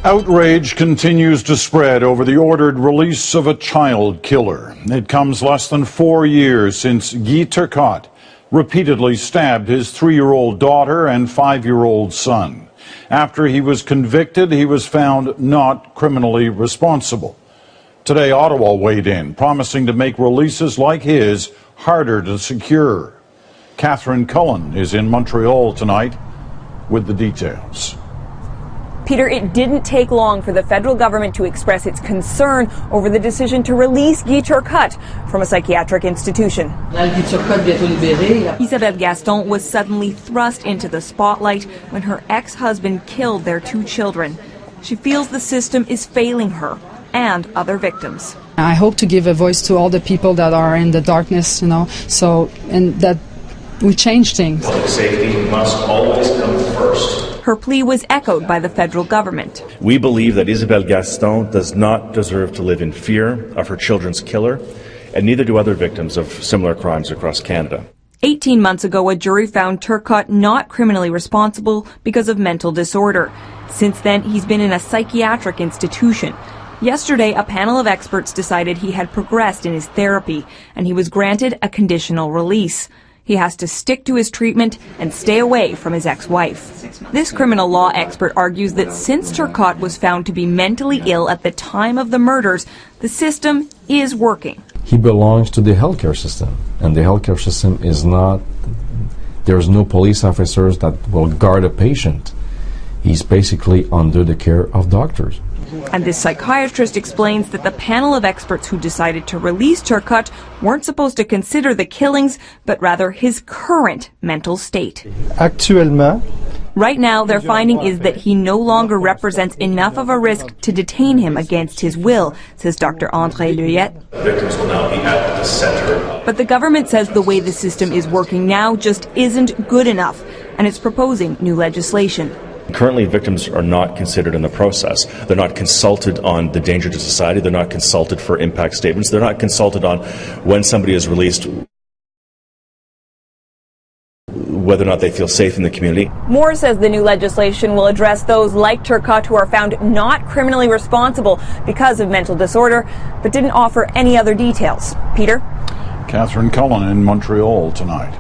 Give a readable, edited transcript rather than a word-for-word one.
Outrage continues to spread over the ordered release of a child killer. It comes less than 4 years since Guy Turcotte repeatedly stabbed his 3-year-old daughter and 5-year-old son. After he was convicted, he was found not criminally responsible. Today, Ottawa weighed in, promising to make releases like his harder to secure. CULLEN is in Montreal tonight with the details. Peter, it didn't take long for the federal government to express its concern over the decision to release Guy Turcotte from a psychiatric institution. Isabelle Gaston was suddenly thrust into the spotlight when her ex-husband killed their 2 children. She feels the system is failing her and other victims. I hope to give a voice to all the people that are in the darkness, and that we change things. Public safety must always come first. Her plea was echoed by the federal government. We believe that Isabelle Gaston does not deserve to live in fear of her children's killer, and neither do other victims of similar crimes across Canada. 18 months ago, a jury found Turcotte not criminally responsible because of mental disorder. Since then, he's been in a psychiatric institution. Yesterday, a panel of experts decided he had progressed in his therapy, and he was granted a conditional release. He has to stick to his treatment and stay away from his ex-wife. This criminal law expert argues that since Turcotte was found to be mentally ill at the time of the murders, the system is working. He belongs to the healthcare system, and the healthcare system is not, there's no police officers that will guard a patient. He's basically under the care of doctors. And this psychiatrist explains that the panel of experts who decided to release Turcotte weren't supposed to consider the killings, but rather his current mental state. Right now, their finding is that he no longer represents enough of a risk to detain him against his will, says Dr. André Luyet. Victims will now be at the center. But the government says the way the system is working now just isn't good enough, and it's proposing new legislation. Currently, victims are not considered in the process. They're not consulted on the danger to society. They're not consulted for impact statements. They're not consulted on when somebody is released, whether or not they feel safe in the community. Moore says the new legislation will address those like Turcotte who are found not criminally responsible because of mental disorder, but didn't offer any other details. Peter? CULLEN in Montreal tonight.